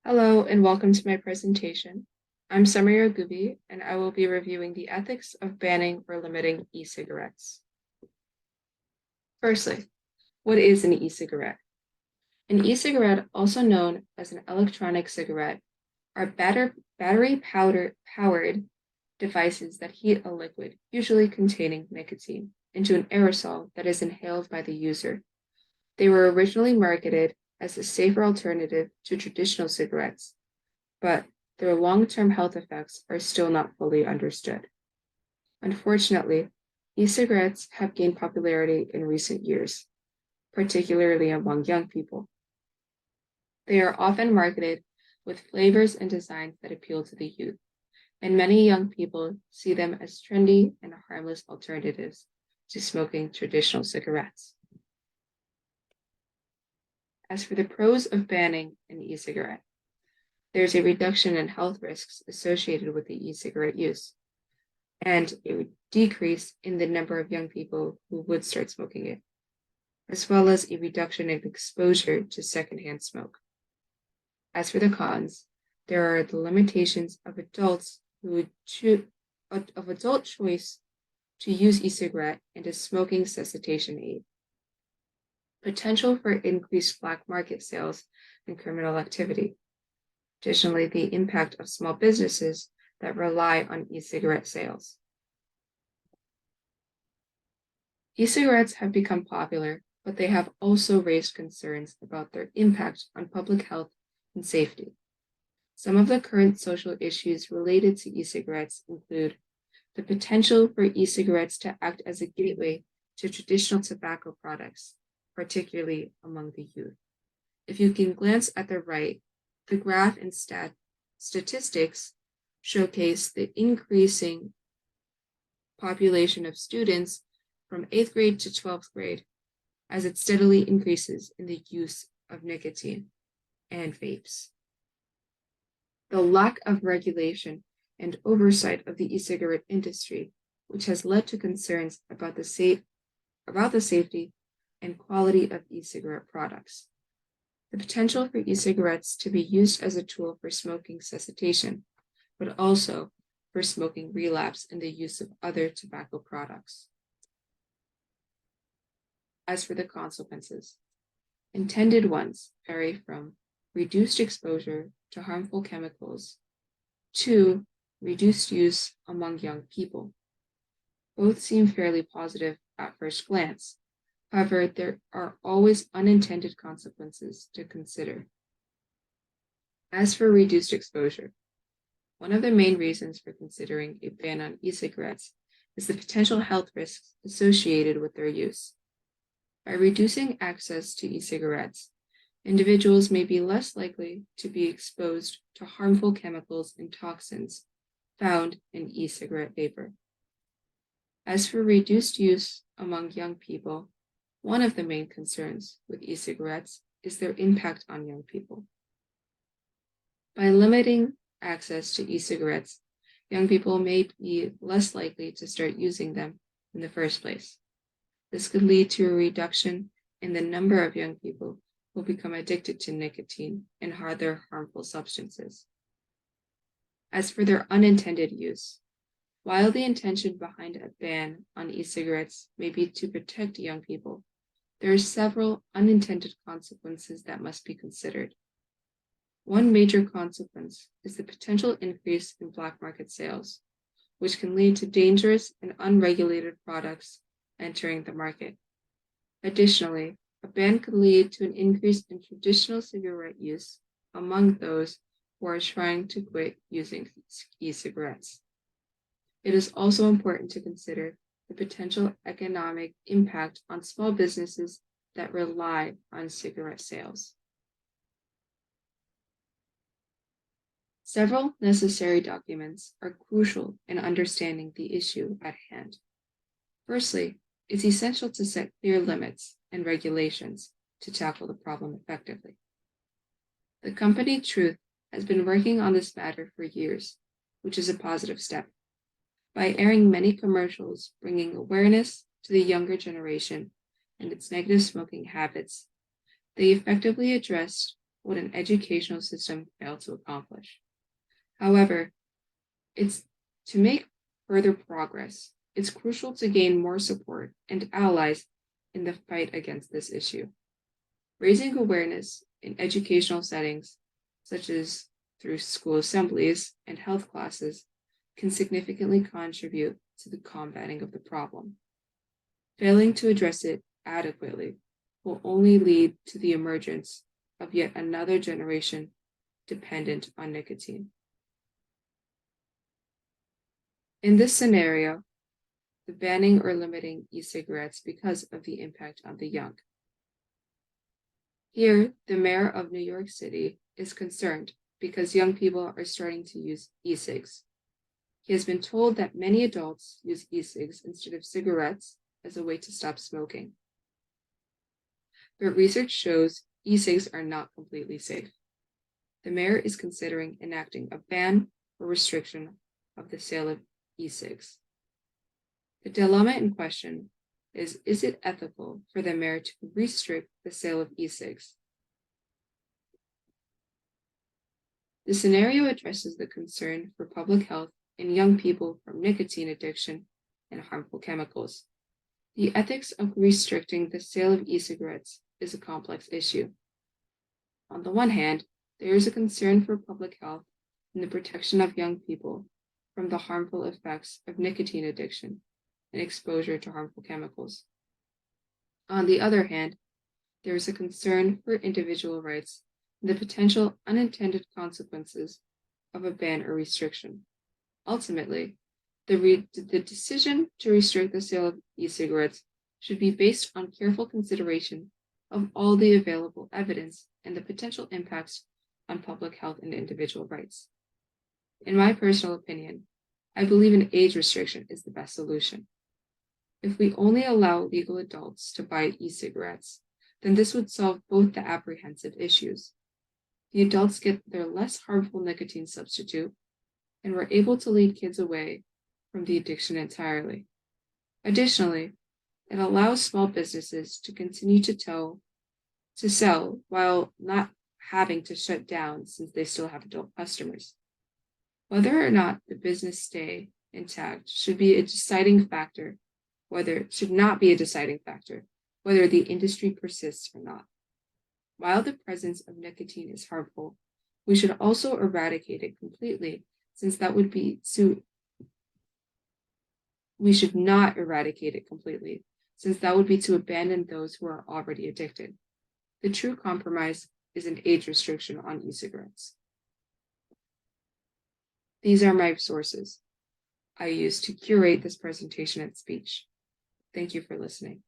Hello and welcome to my presentation. I'm Samir Gubi and I will be reviewing the ethics of banning or limiting e-cigarettes. Firstly, what is an e-cigarette? An e-cigarette, also known as an electronic cigarette, are battery-powered devices that heat a liquid, usually containing nicotine, into an aerosol that is inhaled by the user. They were originally marketed as a safer alternative to traditional cigarettes, but their long-term health effects are still not fully understood. Unfortunately, e-cigarettes have gained popularity in recent years, particularly among young people. They are often marketed with flavors and designs that appeal to the youth, and many young people see them as trendy and harmless alternatives to smoking traditional cigarettes. As for the pros of banning an e-cigarette, there's a reduction in health risks associated with the e-cigarette use, and a decrease in the number of young people who would start smoking it, as well as a reduction in exposure to secondhand smoke. As for the cons, there are the limitations of adults who would of adult choice to use e-cigarette and a smoking cessation aid, potential for increased black market sales and criminal activity. Additionally, the impact of small businesses that rely on e-cigarette sales. E-cigarettes have become popular, but they have also raised concerns about their impact on public health and safety. Some of the current social issues related to e-cigarettes include the potential for e-cigarettes to act as a gateway to traditional tobacco products, particularly among the youth. If you can glance at the right, the graph and statistics showcase the increasing population of students from 8th grade to 12th grade as it steadily increases in the use of nicotine and vapes. The lack of regulation and oversight of the e-cigarette industry, which has led to concerns about the safety and quality of e-cigarette products. The potential for e-cigarettes to be used as a tool for smoking cessation, but also for smoking relapse in the use of other tobacco products. As for the consequences, intended ones vary from reduced exposure to harmful chemicals to reduced use among young people. Both seem fairly positive at first glance. However, there are always unintended consequences to consider. As for reduced exposure, one of the main reasons for considering a ban on e-cigarettes is the potential health risks associated with their use. By reducing access to e-cigarettes, individuals may be less likely to be exposed to harmful chemicals and toxins found in e-cigarette vapor. As for reduced use among young people, one of the main concerns with e-cigarettes is their impact on young people. By limiting access to e-cigarettes, young people may be less likely to start using them in the first place. This could lead to a reduction in the number of young people who become addicted to nicotine and other harmful substances. As for their unintended use, while the intention behind a ban on e-cigarettes may be to protect young people, there are several unintended consequences that must be considered. One major consequence is the potential increase in black market sales, which can lead to dangerous and unregulated products entering the market. Additionally, a ban could lead to an increase in traditional cigarette use among those who are trying to quit using e-cigarettes. It is also important to consider the potential economic impact on small businesses that rely on cigarette sales. Several necessary documents are crucial in understanding the issue at hand. Firstly, it's essential to set clear limits and regulations to tackle the problem effectively. The company Truth has been working on this matter for years, which is a positive step. By airing many commercials bringing awareness to the younger generation and its negative smoking habits, they effectively addressed what an educational system failed to accomplish. However, to make further progress, it's crucial to gain more support and allies in the fight against this issue. Raising awareness in educational settings, such as through school assemblies and health classes, can significantly contribute to the combating of the problem. Failing to address it adequately will only lead to the emergence of yet another generation dependent on nicotine. In this scenario, the banning or limiting e-cigarettes because of the impact on the young. Here, the mayor of New York City is concerned because young people are starting to use e-cigs. He has been told that many adults use e-cigs instead of cigarettes as a way to stop smoking. But research shows e-cigs are not completely safe. The mayor is considering enacting a ban or restriction of the sale of e-cigs. The dilemma in question is it ethical for the mayor to restrict the sale of e-cigs? The scenario addresses the concern for public health in young people from nicotine addiction and harmful chemicals. The ethics of restricting the sale of e-cigarettes is a complex issue. On the one hand, there is a concern for public health and the protection of young people from the harmful effects of nicotine addiction and exposure to harmful chemicals. On the other hand, there is a concern for individual rights and the potential unintended consequences of a ban or restriction. Ultimately, the decision to restrict the sale of e-cigarettes should be based on careful consideration of all the available evidence and the potential impacts on public health and individual rights. In my personal opinion, I believe an age restriction is the best solution. If we only allow legal adults to buy e-cigarettes, then this would solve both the apprehensive issues. The adults get their less harmful nicotine substitute, and we're able to lead kids away from the addiction entirely. Additionally, it allows small businesses to continue to sell while not having to shut down since they still have adult customers. Whether or not the business stay intact should not be a deciding factor whether the industry persists or not. While the presence of nicotine is harmful, we should also eradicate it completely, since that would be we should not eradicate it completely, since that would be to abandon those who are already addicted. The true compromise is an age restriction on e-cigarettes. These are my sources I used to curate this presentation and speech. Thank you for listening.